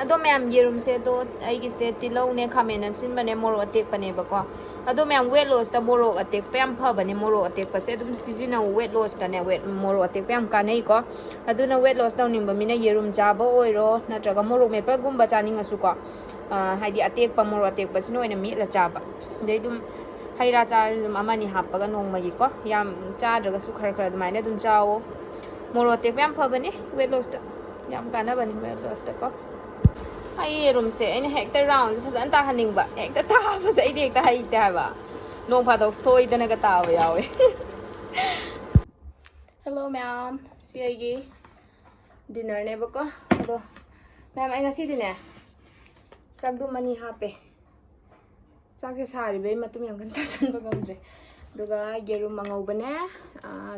ꯑꯗꯣ ꯃꯌꯥꯝ ꯌꯦꯔꯨꯝꯁꯦ ꯑꯗꯣ ꯑꯩꯒꯤꯁꯦ ꯇꯤꯜꯍꯧꯅꯦ ꯈꯥꯃꯦꯟ ꯑꯁꯤꯟꯕꯅꯦ ꯃꯣꯔꯣꯛ ꯑꯇꯦꯛꯄꯅꯦꯕꯀꯣ ꯑꯗꯣ ꯃꯌꯥꯝ ꯋꯦꯠ ꯂꯣꯁꯇ ꯃꯣꯔꯣꯛ ꯑꯇꯦꯛꯄ ꯌꯥꯝ ꯐꯕꯅꯦ ꯃꯣꯔꯣꯛ ꯑꯇꯦꯛꯄꯁꯦ ꯑꯗꯨꯝ ꯁꯤꯖꯤꯟꯅꯧ ꯋꯦꯠ ꯂꯣꯁꯇꯅꯦ ꯃꯣꯔꯣꯛ ꯑꯇꯦꯛꯄ ꯌꯥꯝ ꯀꯥꯟꯅꯩꯀꯣ ꯑꯗꯨꯅ ꯋꯦꯠ ꯂꯣꯁ ꯇꯧꯅꯤꯡꯕ ꯃꯤꯅ ꯌꯦꯔꯨꯝ ꯆꯥꯕ ꯑꯣꯏꯔꯣ ꯅꯠꯇ꯭ꯔꯒ ꯃꯣꯔꯣꯛ ꯃꯦꯠꯄꯒꯨꯝꯕ ꯆꯥꯅꯤꯡꯉꯁꯨꯀꯣ ꯍꯥꯏꯗꯤ ꯃꯣꯔꯣꯛ ꯑꯇꯦꯛꯄꯁꯤꯅ ꯑꯣꯏꯅ ꯃꯦꯠꯂ ꯆꯥꯕ ꯑꯗꯩ ꯑꯗꯨꯝ ꯍꯩ ꯔꯥ ꯆꯥꯔꯁꯨ ꯑꯗꯨꯝ ꯑꯃꯅꯤ ꯍꯥꯞꯄꯒ ꯅꯣꯡꯃꯒꯤꯀꯣ ꯌꯥꯝ ꯆꯥꯗ꯭ꯔꯒꯁꯨ ꯈꯔ ꯑꯗꯨꯃꯥꯏꯅ ꯑꯗꯨꯝ ꯆꯥꯋꯣ ꯃꯣꯔꯣꯛ ꯑꯇꯦꯛꯄ ꯌꯥꯝ ꯐꯕꯅꯤ ꯋꯦꯠ ꯂꯣꯁꯇ ꯌꯥꯝ ꯀꯥꯟꯅꯕꯅꯤ ꯋꯦꯠ ꯂꯣꯁꯇꯀꯣ ꯑꯩ ꯌꯦꯔꯨꯝꯁꯦ ꯑꯩꯅ ꯍꯦꯛꯇ ꯔꯥꯎꯟꯁꯦ ꯐꯖꯅ ꯇꯥꯍꯟꯅꯤꯡꯕ ꯍꯦꯛꯇ ꯇꯥꯕꯁꯦ ꯑꯩꯗꯤ ꯍꯦꯛꯇ ꯍꯩꯇꯦ ꯍꯥꯏꯕ ꯅꯣꯡ ꯐꯥꯗꯣꯛ ꯁꯣꯏꯗꯅꯒ ꯇꯥꯕ ꯌꯥꯎꯋꯦ ꯍꯦꯜꯂꯣ ꯃꯌꯥꯝ ꯁꯤ ꯑꯩꯒꯤ ꯗꯤꯅꯔꯅꯦꯕꯀꯣ ꯑꯗꯣ ꯃꯌꯥꯝ ꯑꯩ ꯉꯁꯤꯗꯤꯅꯦ ꯆꯥꯛꯗꯨꯝ 2 ꯍꯥꯞꯄꯦ ꯆꯥꯛꯁꯦ ꯁꯥꯔꯤꯕꯩ ꯃꯇꯨꯝ ꯌꯥꯝ ꯀꯟꯅ ꯇꯥꯁꯟꯕ ꯉꯝꯗ꯭ꯔꯦ ꯑꯗꯨꯒ ꯌꯦꯔꯨꯝ ꯑꯉꯧꯕꯅꯦ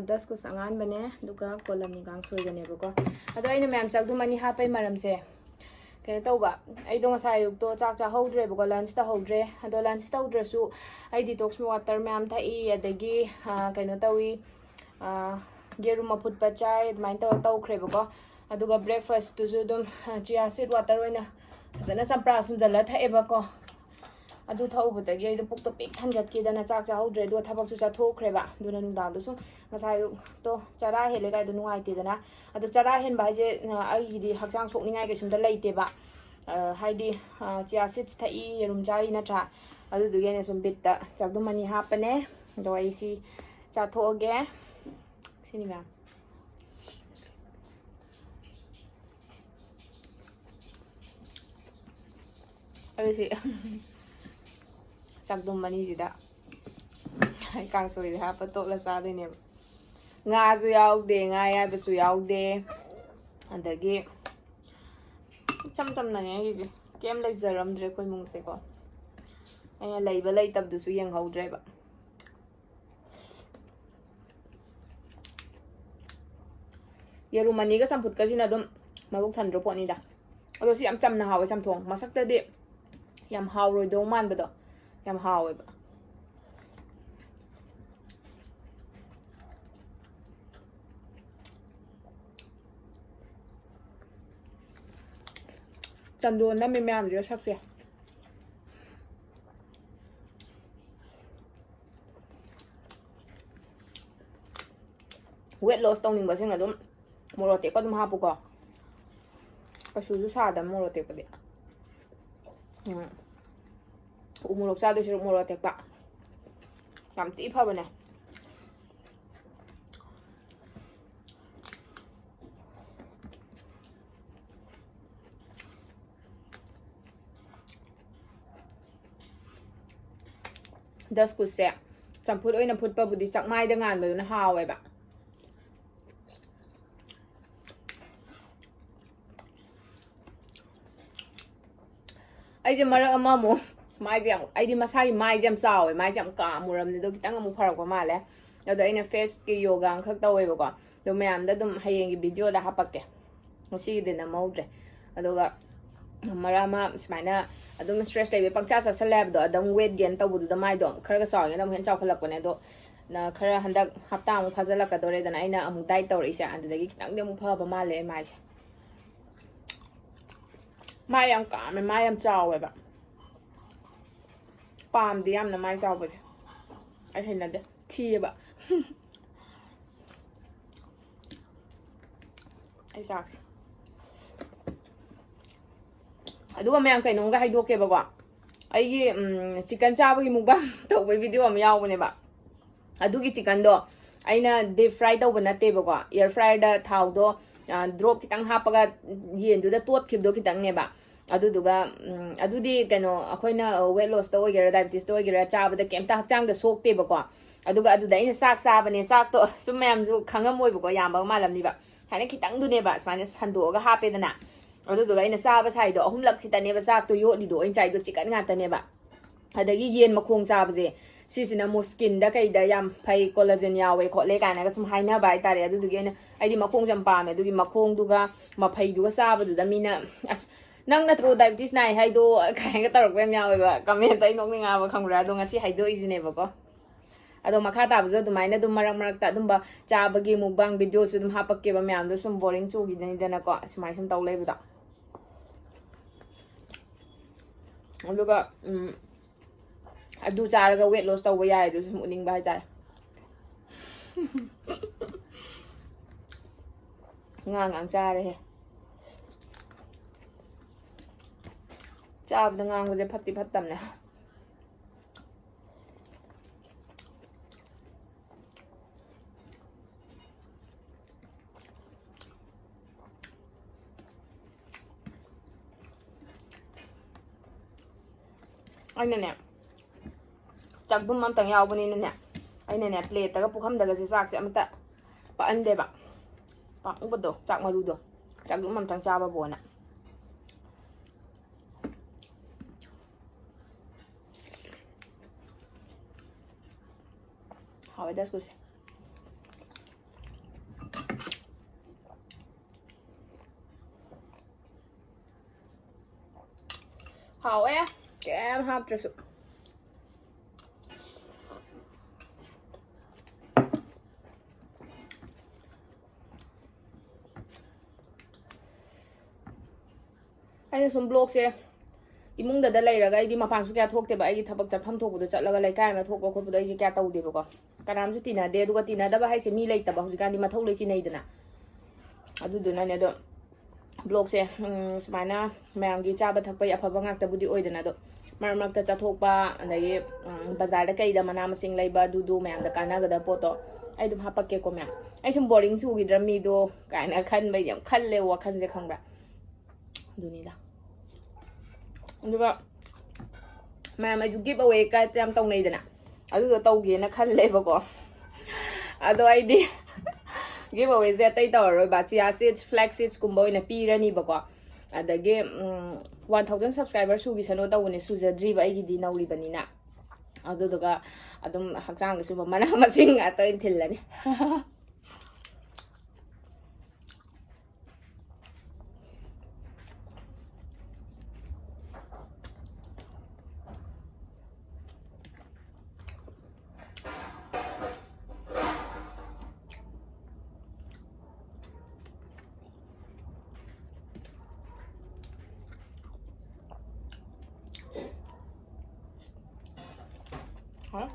ꯗꯁꯀꯨꯁ ꯑꯉꯥꯟꯕꯅꯦ ꯑꯗꯨꯒ ꯀꯣꯂꯝꯅꯤ ꯀꯥꯡꯁꯣꯏꯒꯅꯦꯕꯀꯣ ꯑꯗꯣ ꯑꯩꯅ ꯃꯌꯥꯝ ꯆꯥꯛꯗꯨꯝ 2 ꯍꯥꯞꯄꯩ ꯃꯔꯝꯁꯦ ꯀꯩꯅꯣ ꯇꯧꯕ ꯑꯩꯗꯣ ꯉꯁꯥꯏ ꯑꯌꯨꯛꯇꯣ ꯆꯥꯛ ꯆꯥꯍꯧꯗ꯭ꯔꯦꯕꯀꯣ ꯂꯟꯆ ꯇꯧꯍꯧꯗ꯭ꯔꯦ ꯑꯗꯣ ꯂꯟꯆ ꯇꯧꯗ꯭ꯔꯁꯨ ꯑꯩ ꯗꯤꯇꯣꯛꯁ ꯋꯥꯇꯔ ꯃꯌꯥꯝ ꯊꯛꯏ ꯑꯗꯒꯤ ꯀꯩꯅꯣ ꯇꯧꯏ ꯌꯦꯔꯨꯝ ꯑꯐꯨꯠꯄ ꯆꯥꯏ ꯑꯗꯨꯃꯥꯏꯅ ꯇꯧꯈ꯭ꯔꯦꯕꯀꯣ ꯑꯗꯨꯒ ꯕ꯭ꯔꯦꯛꯐꯥꯁꯇꯨꯁꯨ ꯑꯗꯨꯝ ꯆꯤꯌꯥ ꯁꯤꯗ ꯋꯥꯇꯔ ꯑꯣꯏꯅ ꯐꯖꯅ ꯆꯝꯄ꯭ꯔꯥ ꯁꯨꯝꯖꯜꯂ ꯊꯛꯑꯦꯕꯀꯣ ꯑꯗꯨ ꯊꯛꯎꯕꯗꯒꯤ ꯑꯩꯗꯣ ꯄꯨꯛꯇꯣ ꯄꯤꯛ ꯊꯟꯒꯠꯈꯤꯗꯅ ꯆꯥꯛ ꯆꯥꯍꯧꯗ꯭ꯔꯦ ꯑꯗꯨꯒ ꯊꯕꯛꯁꯨ ꯆꯠꯊꯣꯛꯈ꯭ꯔꯦꯕ ꯑꯗꯨꯅ ꯅꯨꯡꯗꯥꯡꯗꯣ ꯁꯨꯝ ꯉꯁꯥꯏ ꯑꯌꯨꯛꯇꯣ ꯆꯔꯥ ꯍꯦꯜꯂꯦ ꯀꯥꯏꯗꯣ ꯅꯨꯡꯉꯥꯏꯇꯦꯗꯅ ꯑꯗꯣ ꯆꯔꯥ ꯍꯦꯟꯕ ꯍꯥꯏꯁꯦ ꯑꯩꯒꯤꯗꯤ ꯍꯛꯆꯥꯡ ꯁꯣꯛꯅꯤꯡꯉꯥꯏ ꯀꯩꯁꯨꯝꯇ ꯂꯩꯇꯦꯕ ꯍꯥꯏꯗꯤ ꯆꯤꯌꯥ ꯁꯤꯗꯁ ꯊꯛꯏ ꯌꯦꯔꯨꯝ ꯆꯥꯔꯤ ꯅꯠꯇ꯭ꯔꯥ ꯑꯗꯨꯗꯨꯒꯤ ꯑꯩꯅ ꯁꯨꯝ ꯕꯤꯠꯇ ꯆꯥꯛꯗꯨꯝ 2 ꯍꯥꯞꯄꯅꯦ ꯑꯗꯣ ꯑꯩ ꯁꯤ ꯆꯥꯊꯣꯛꯑꯒꯦ ꯁꯤꯅꯤ ꯃꯌꯥꯝ ꯑꯗꯨꯁꯤ ꯆꯥꯛꯗꯨꯝ ꯑꯅꯤꯁꯤꯗ ꯀꯥꯡꯁꯣꯏꯗ ꯍꯥꯞꯄ ꯇꯣꯠꯂ ꯆꯥꯗꯣꯏꯅꯦꯕ ꯉꯥꯁꯨ ꯌꯥꯎꯗꯦ ꯉꯥ ꯑꯌꯥꯏꯕꯁꯨ ꯌꯥꯎꯗꯦ ꯑꯗꯒꯤ ꯏꯆꯝ ꯆꯝꯅꯅꯦ ꯑꯩꯒꯤꯁꯦ ꯀꯩꯝ ꯂꯩꯖꯔꯝꯗ꯭ꯔꯦ ꯑꯩꯈꯣꯏ ꯏꯃꯨꯡꯁꯦꯀꯣ ꯑꯩꯅ ꯂꯩꯕ ꯂꯩꯇꯕꯗꯨꯁꯨ ꯌꯦꯡꯍꯧꯗ꯭ꯔꯦꯕ ꯌꯦꯔꯨꯝ ꯑꯅꯤꯒ ꯆꯝꯐꯨꯠꯀꯁꯤꯅ ꯑꯗꯨꯝ ꯃꯕꯨꯛ ꯊꯟꯗ꯭ꯔꯣ ꯄꯣꯠꯅꯤꯗ ꯑꯗꯣ ꯁꯤ ꯌꯥꯝ ꯆꯝꯅ ꯍꯥꯎꯋꯦ ꯆꯝꯊꯣꯡ ꯃꯁꯛꯇꯗꯤ ꯌꯥꯝ ꯍꯥꯎꯔꯣꯏꯗꯧ ꯃꯥꯟꯕꯗꯣ ꯌꯥꯝ ꯍꯥꯎꯋꯦꯕ ꯆꯟꯗꯣꯟ ꯅꯝꯃꯤ ꯃꯌꯥꯝꯁꯤꯒ ꯁꯛꯁꯦ ꯋꯦꯠ ꯂꯣꯁ ꯇꯧꯅꯤꯡꯕꯁꯤꯡ ꯑꯗꯨꯝ ꯃꯣꯔꯣꯛ ꯑꯇꯦꯛꯄ ꯑꯗꯨꯝ ꯍꯥꯞꯄꯨꯀꯣ ꯀꯩꯁꯨꯁꯨ ꯁꯥꯗꯕ ꯃꯣꯔꯣꯛ ꯑꯇꯦꯛꯄꯗꯤ ꯎ ꯃꯣꯔꯣꯛ ꯆꯥꯗꯣꯏ ꯁꯔꯨꯛ ꯃꯣꯔꯣꯛ ꯑꯇꯦꯛꯄ ꯌꯥꯝ ꯊꯤ ꯐꯕꯅꯦ ꯗꯁꯀꯨꯁꯁꯦ ꯆꯝꯐꯨꯠ ꯑꯣꯏꯅ ꯐꯨꯠꯄꯕꯨꯗꯤ ꯆꯥꯛꯃꯥꯏꯗ ꯉꯥꯟꯕꯗꯨꯅ ꯍꯥꯎꯋꯦꯕ ꯑꯩꯁꯦ ꯃꯔꯛ ꯑꯃ ꯑꯃꯨꯛ ꯃꯥꯏꯁꯦ ꯑꯩꯗꯤ ꯃꯁꯥꯒꯤ ꯃꯥꯏꯁꯦ ꯌꯥꯝ ꯆꯥꯎꯋꯦ ꯃꯥꯏꯁꯦ ꯌꯥꯝ ꯀꯥꯃꯨꯔꯝꯅꯦ ꯑꯗꯣ ꯈꯤꯇꯪ ꯑꯃꯨꯛ ꯐꯔꯛꯄ ꯃꯥꯜꯂꯦ ꯑꯗꯣ ꯑꯩꯅ ꯐꯦꯁꯀꯤ ꯌꯣꯒꯥ ꯑꯃꯈꯛ ꯇꯧꯋꯦꯕꯀꯣ ꯑꯗꯣ ꯃꯌꯥꯝꯗ ꯑꯗꯨꯝ ꯍꯌꯦꯡꯒꯤ ꯚꯤꯗꯤꯑꯣꯗ ꯍꯥꯞꯄꯛꯀꯦ ꯉꯁꯤꯒꯤꯗꯤ ꯅꯝꯍꯧꯗ꯭ꯔꯦ ꯑꯗꯨꯒ ꯃꯔꯛ ꯑꯃ ꯁꯨꯃꯥꯏꯅ ꯑꯗꯨꯝ ꯁ꯭ꯇ꯭ꯔꯦꯁ ꯂꯩꯕ ꯄꯪꯆꯥ ꯆꯥꯁꯜꯂꯦ ꯍꯥꯏꯕꯗꯣ ꯑꯗꯨꯝ ꯋꯦꯠ ꯒꯦꯟ ꯇꯧꯕꯗꯨꯗ ꯃꯥꯏꯗꯣ ꯈꯔꯒ ꯆꯥꯎꯔꯤꯉꯩꯗ ꯑꯃꯨꯛ ꯍꯦꯟꯅ ꯆꯥꯎꯈꯠꯂꯛꯄꯅꯦ ꯑꯗꯣ ꯈꯔ ꯍꯟꯗꯛ ꯍꯞꯇꯥꯃꯨꯛ ꯐꯥꯖꯤꯜꯂꯛꯀꯗꯣꯔꯦꯗꯅ ꯑꯩꯅ ꯑꯃꯨꯛ ꯗꯥꯏꯠ ꯇꯧꯔꯛꯏꯁꯦ ꯑꯗꯨꯗꯒꯤ ꯈꯤꯇꯪꯗꯤ ꯑꯃꯨꯛ ꯐꯕ ꯃꯥꯜꯂꯦ ꯃꯥꯏꯁꯦ ꯃꯥꯏ ꯌꯥꯝ ꯀꯥꯝꯃꯦ ꯃꯥꯏ ꯌꯥꯝ ꯆꯥꯎꯋꯦꯕ ꯄꯥꯝꯗꯦ ꯌꯥꯝꯅ ꯃꯥꯏ ꯆꯥꯎꯕꯁꯦ ꯑꯩ ꯍꯩꯅꯗꯦ ꯊꯤꯌꯦꯕ ꯑꯩ ꯆꯥꯛꯁꯦ ꯑꯗꯨꯒ ꯃꯌꯥꯝ ꯀꯩꯅꯣꯝꯒ ꯍꯥꯏꯗꯣꯛꯀꯦꯕꯀꯣ ꯑꯩꯒꯤ ꯆꯤꯛꯀꯟ ꯆꯥꯕꯒꯤ ꯃꯨꯛꯕꯥꯡ ꯇꯧꯕꯩ ꯚꯤꯗꯤꯑꯣ ꯑꯃ ꯌꯥꯎꯕꯅꯦꯕ ꯑꯗꯨꯒꯤ ꯆꯤꯛꯀꯟꯗꯣ ꯑꯩꯅ ꯗꯤꯞ ꯐ꯭ꯔꯥꯏ ꯇꯧꯕ ꯅꯠꯇꯦꯕꯀꯣ ꯑꯦꯌꯔ ꯐ꯭ꯔꯥꯏꯌꯔꯗ ꯊꯥꯎꯗꯣ ꯗ꯭ꯔꯣꯞ ꯈꯤꯇꯪ ꯍꯥꯞꯄꯒ ꯌꯦꯟꯗꯨꯗ ꯇꯣꯠꯈꯤꯕꯗꯣ ꯈꯤꯇꯪꯅꯦꯕ ꯑꯗꯨꯗꯨꯒ ꯑꯗꯨꯗꯤ ꯀꯩꯅꯣ ꯑꯩꯈꯣꯏꯅ ꯋꯦꯠ ꯂꯣꯁꯇ ꯑꯣꯏꯒꯦꯔꯥ ꯗꯥꯏꯕꯤꯇꯤꯁꯇ ꯑꯣꯏꯒꯦꯔꯥ ꯆꯥꯕꯗ ꯀꯩꯝꯇ ꯍꯛꯆꯥꯡꯗ ꯁꯣꯛꯇꯦꯕꯀꯣ ꯑꯗꯨꯒ ꯑꯗꯨꯗ ꯑꯩꯅ ꯆꯥꯛ ꯆꯥꯕꯅꯦ ꯆꯥꯛꯇꯣ ꯁꯨꯝ ꯃꯌꯥꯝꯁꯨ ꯈꯪꯉꯝꯃꯣꯏꯕꯀꯣ ꯌꯥꯝꯕ ꯃꯥꯜꯂꯝꯅꯤꯕ ꯁꯨꯃꯥꯏꯅ ꯈꯤꯇꯪꯗꯨꯅꯦꯕ ꯁꯨꯃꯥꯏꯅ ꯁꯟꯗꯣꯛꯑꯒ ꯍꯥꯞꯄꯦꯗꯅ ꯑꯗꯨꯗꯨꯒ ꯑꯩꯅ ꯆꯥꯕ ꯁꯥꯏꯗꯣ ꯑꯍꯨꯝꯂꯛ ꯈꯤꯇꯅꯦꯕ ꯆꯥꯛꯇꯣ ꯌꯣꯠꯂꯤꯗꯣ ꯑꯩꯅ ꯆꯥꯏꯗꯣ ꯆꯤꯛꯀꯟ ꯉꯥꯛꯇꯅꯦꯕ ꯑꯗꯒꯤ ꯌꯦꯟ ꯃꯈꯣꯡ ꯆꯥꯕꯁꯦ ꯁꯤꯁꯤꯅ ꯑꯃꯨꯛ ꯁ꯭ꯀꯤꯟꯗ ꯀꯩꯗ ꯌꯥꯝ ꯐꯩ ꯀꯣꯂꯥꯖꯦꯟ ꯌꯥꯎꯋꯦ ꯈꯣꯠꯂꯦ ꯀꯥꯏꯅꯒ ꯁꯨꯝ ꯍꯥꯏꯅꯕ ꯍꯥꯏꯇꯥꯔꯦ ꯑꯗꯨꯗꯨꯒꯤ ꯑꯩꯗꯤ ꯃꯈꯣꯡꯁꯦ ꯌꯥꯝ ꯄꯥꯝꯃꯦ ꯑꯗꯨꯒꯤ ꯃꯈꯣꯡꯗꯨꯒ ꯃꯐꯩꯗꯨꯒ ꯆꯥꯕꯗꯨꯗ ꯃꯤꯅ ꯑꯁ ꯅꯪ ꯅꯠꯇ꯭ꯔꯣ ꯗꯥꯏꯕꯤꯇꯤꯁ ꯅꯥꯏ ꯍꯥꯏꯗꯣ ꯀꯥꯏꯅꯒ ꯇꯧꯔꯛꯄ ꯌꯥꯝ ꯌꯥꯎꯋꯦꯕ ꯀꯃꯦꯟꯇ ꯑꯩ ꯅꯣꯛꯅꯤꯡꯉꯥꯕ ꯈꯪꯕ꯭ꯔꯥ ꯑꯗꯣ ꯉꯁꯤ ꯍꯥꯏꯗꯣꯛꯏꯁꯤꯅꯦꯕꯀꯣ ꯑꯗꯣ ꯃꯈꯥ ꯇꯥꯕꯁꯨ ꯑꯗꯨꯃꯥꯏꯅ ꯑꯗꯨꯝ ꯃꯔꯛ ꯃꯔꯛꯇ ꯑꯗꯨꯝꯕ ꯆꯥꯕꯒꯤ ꯃꯨꯛꯕꯥꯡ ꯚꯤꯗꯤꯑꯣꯁꯨ ꯑꯗꯨꯝ ꯍꯥꯄꯛꯀꯦꯕ ꯃꯌꯥꯝꯗꯣ ꯁꯨꯝ ꯕꯣꯔꯤꯡ ꯆꯨꯈꯤꯗꯅꯤꯗꯅꯀꯣ ꯁꯨꯃꯥꯏꯅ ꯁꯨꯝ ꯇꯧ ꯂꯩꯕꯗꯣ ꯑꯗꯨꯒ ꯑꯗꯨ ꯆꯥꯔꯒ ꯋꯦꯠ ꯂꯣꯁ ꯇꯧꯕ ꯌꯥꯏ ꯑꯗꯨꯁꯨ ꯁꯨꯝ ꯎꯠꯅꯤꯡꯕ ꯍꯥꯏꯇꯥꯔꯦ ꯉꯥꯡ ꯆꯥꯔꯦꯍꯦ ꯆꯥꯕꯗ ꯉꯥꯡꯕꯁꯦ ꯐꯠꯇꯤ ꯐꯠꯇꯕꯅꯦ ꯑꯩꯅꯅꯦ ꯆꯥꯛꯗꯨꯝ ꯑꯝꯇꯪ ꯌꯥꯎꯕꯅꯤꯅꯅꯦ ꯑꯩꯅꯅꯦ ꯄ꯭ꯂꯦꯠꯇꯒ ꯄꯨꯈꯝꯗꯒꯁꯦ ꯆꯥꯛꯁꯦ ꯑꯃꯇ ꯄꯛꯍꯟꯗꯦꯕ ꯄꯥꯛꯎꯕꯗꯣ ꯆꯥꯛ ꯃꯔꯨꯗꯣ ꯆꯥꯛꯗꯨꯝ ꯑꯝꯇꯪ ꯆꯥꯕꯕꯣꯅ ꯍꯥꯎꯋꯦ ꯗꯁꯀꯨꯁꯦ ꯍꯥꯎꯋꯦ ꯀꯩꯝ ꯍꯥꯞꯇ꯭ꯔꯁꯨ ꯑꯩꯅ ꯁꯨꯝ ꯕ꯭ꯂꯣꯛꯁꯦ ꯏꯃꯨꯡꯗ ꯂꯩꯔꯒ ꯑꯩꯗꯤ ꯃꯄꯥꯟꯁꯨ ꯀꯌꯥ ꯊꯣꯛꯇꯦꯕ ꯑꯩꯒꯤ ꯊꯕꯛ ꯆꯠꯐꯝ ꯊꯣꯛꯄꯗꯣ ꯆꯠꯂꯒ ꯂꯩꯀꯥꯏ ꯑꯃ ꯊꯣꯛꯄ ꯈꯣꯠꯄꯗꯣ ꯑꯩꯁꯦ ꯀꯌꯥ ꯇꯧꯗꯦꯕꯀꯣ ꯀꯅꯥꯝꯁꯨ ꯇꯤꯟꯅꯗꯦ ꯑꯗꯨꯒ ꯇꯤꯟꯅꯗꯕ ꯍꯥꯏꯁꯦ ꯃꯤ ꯂꯩꯇꯕ ꯍꯧꯖꯤꯛꯀꯥꯟꯗꯤ ꯃꯊꯧ ꯂꯩ ꯆꯤꯟꯅꯩꯗꯅ ꯑꯗꯨꯗꯨꯅꯅꯦ ꯑꯗꯣ ꯕ꯭ꯂꯣꯛꯁꯦ ꯁꯨꯃꯥꯏꯅ ꯃꯌꯥꯝꯒꯤ ꯆꯥꯕ ꯊꯛꯄꯒꯤ ꯑꯐꯕ ꯉꯥꯛꯇꯕꯨꯗꯤ ꯑꯣꯏꯗꯅ ꯑꯗꯣ ꯃꯔꯛ ꯃꯔꯛꯇ ꯆꯠꯊꯣꯛꯄ ꯑꯗꯒꯤ ꯕꯖꯥꯔꯗ ꯀꯩꯗ ꯃꯅꯥ ꯃꯁꯤꯡ ꯂꯩꯕ ꯑꯗꯨꯗꯨ ꯃꯌꯥꯝꯗ ꯀꯥꯟꯅꯒꯗꯕ ꯄꯣꯠꯇꯣ ꯑꯩ ꯑꯗꯨꯝ ꯍꯥꯄꯛꯀꯦꯀꯣ ꯃꯌꯥꯝ ꯑꯩ ꯁꯨꯝ ꯕꯣꯔꯤꯡ ꯆꯨꯈꯤꯗ꯭ꯔꯥ ꯃꯤꯗꯣ ꯀꯥꯏꯅ ꯈꯟꯕꯩꯗꯤ ꯌꯥꯝ ꯈꯜꯂꯦ ꯋꯥꯈꯜꯁꯦ ꯈꯪꯕ꯭ꯔꯥ ꯑꯗꯨꯅꯤꯗ ꯑꯗꯨꯒ ꯃꯌꯥꯝ ꯑꯩꯁꯨ ꯒꯤꯞ ꯑꯋꯦ ꯀꯥꯏ ꯌꯥꯝ ꯇꯧꯅꯩꯗꯅ ꯑꯗꯨꯗꯣ ꯇꯧꯒꯦꯅ ꯈꯜꯂꯦꯕꯀꯣ ꯑꯗꯣ ꯑꯩꯗꯤ ꯒꯤꯞ ꯑꯋꯦꯁꯦ ꯑꯇꯩ ꯇꯧꯔꯔꯣꯏꯕ ꯆꯤꯌꯥ ꯁꯤꯗ꯭ꯁ ꯐ꯭ꯂꯦꯛ ꯁꯤꯗ꯭ꯁꯀꯨꯝꯕ ꯑꯣꯏꯅ ꯄꯤꯔꯅꯤꯕꯀꯣ ꯑꯗꯒꯤ 1000 ꯁꯕꯁꯀ꯭ꯔꯥꯏꯕꯔ ꯁꯨꯈꯤꯁꯅꯨ ꯇꯧꯕꯅꯦ ꯁꯨꯖꯗ꯭ꯔꯤꯕ ꯑꯩꯒꯤꯗꯤ ꯅꯧꯔꯤꯕꯅꯤꯅ ꯑꯗꯨꯗꯨꯒ ꯑꯗꯨꯝ ꯍꯛꯆꯥꯡꯗꯁꯨ ꯃꯅꯥ ꯃꯁꯤꯡ ꯉꯥꯛꯇ ꯑꯣꯏꯅ ꯊꯤꯜꯂꯅꯤ Hả?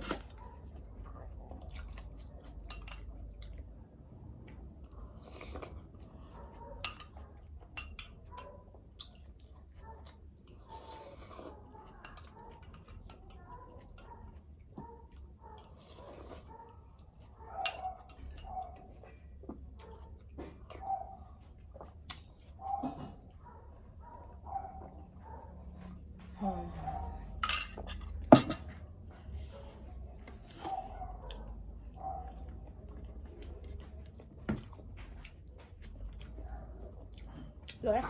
Rồi đấy.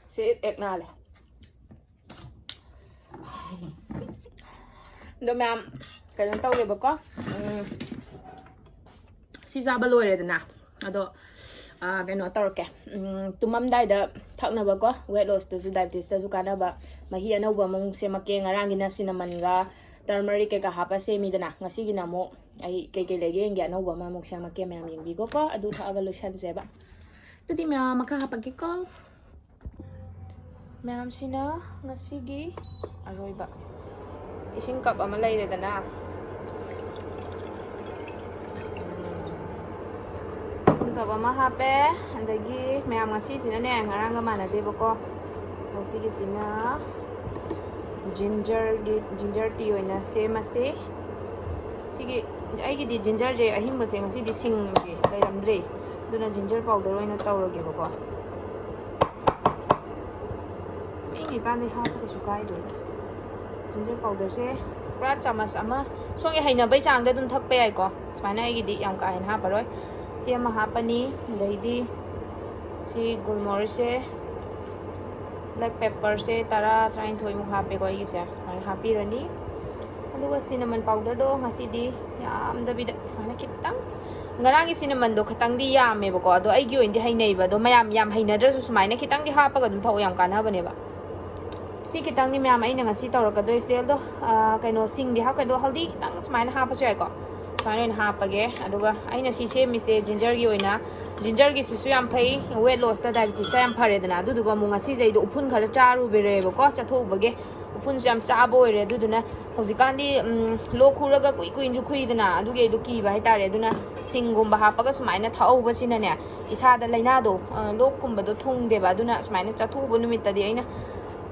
Sẽ ép nào này. Rồi mà cái này tao để bật có. Si ra ba lôi rồi nè. Ado cái nó tao kẻ. Tumam dai da thak na ba ko weight loss to su diabetes to su kana ba mahi anauba mong se make ngarang na cinnamon ga turmeric ka hapa se mi dana ngasi gina mo ai kay lege ngi anauba ma mong se make mayam yeng bi ko adu tha ga lotion se ba tudi ma maka hapa ki ko mayam sina ngasi gi aroi ba ising cup ama lai re dana cup ama hape andagi mayam ngasi sina ne ngarang ga mana de ko ngasi gi sina ginger tea oina same ase sigi ai gi di ginger je ahim ba se ngasi di sing ge lairamdre duna ginger powder oina tawroge ko mi kan de ha ko su kai do ginger powder se pura chamas ama songe haina bai chang de dun thak pe ai ko smaina ai gi di yam ka ha paroi si ama hapani daidi si gulmor se black pepper se tara train thoi mu hape ko igi se sai happy rani aduga cinnamon powder do ngasi di yam da bida sai kitang ngarang gi cinnamon do khatang di yame ba ko ado ai gi oindi hainei ba do mayam yam hainadra su sumaina kitang di hapa ga dum thau yam kana bane ba si kitang ni mayam aina ngasi tawra ka do sel do kaino sing di hapa do haldi kitang sumaina hapa su ai ko sumaina hapa ge aduga aina si se mi se ginger gi oina ginger gi su yam phai weight loss ta diabetes ta yam phare dana adu duga mu ngasi jai do uphun khara charu bere ba ko chatho bage uphun jam chabo ore adu duna hojikandi lo khuraga kui kuin ju khui dana adu ge do ki ba hai tare duna singum ba hapa ga sumaina thau ba sina ne isa da laina do lok kum ba do thung de ba duna sumaina chatho bu numit ta di aina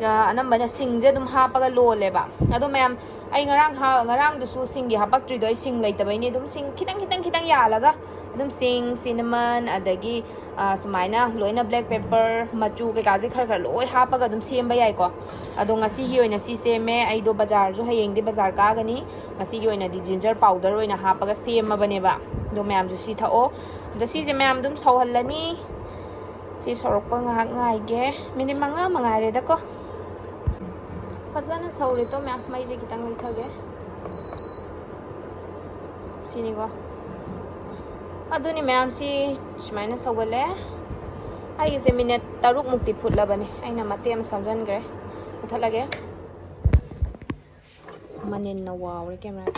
anambana singje dum hapaga lole ba ado mayam ai ngarang du su singi hapak tri doi sing lai tabai ni dum sing kitang ya laga dum sing cinnamon adagi sumaina loina black pepper machu ke kaje khar loi hapaga dum sem ba yai ko ado ngasi gi oina si seme ai do bazar ju hayeng di bazar ka gani ngasi gi oina di ginger powder oina hapaga sem ma bane ba do mayam ju si thao da si je mayam dum sauhallani si sorok pa ngahak ngai ge minit manga mangai re da ko fazana saure to मैं mai je kitang lai thage sini go aduni ma'am si sumaina sawale ai se minute taruk mukti phutla bane aina matem samjan gre uthalage manin na wow re camera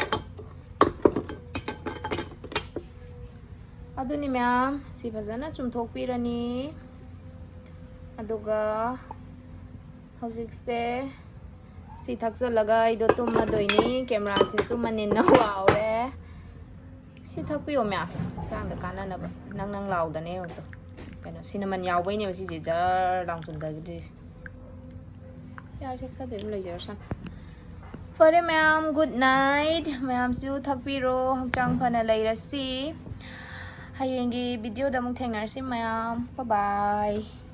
aduni ma'am si fazana chumthok pirani aduga hojik se si thaksa lagai do tumma doini camera se sumanin na wow re si thakpi o mya chang da kana na ba nang law da ne to kaino cinnamon yaw bai ne si je jar lang chun da gi ya se kha de lai jar sam fare ma'am good night ma'am su thakpi ro hangchang phana lai ra si hayengi video da mung thengnar si ma'am bye bye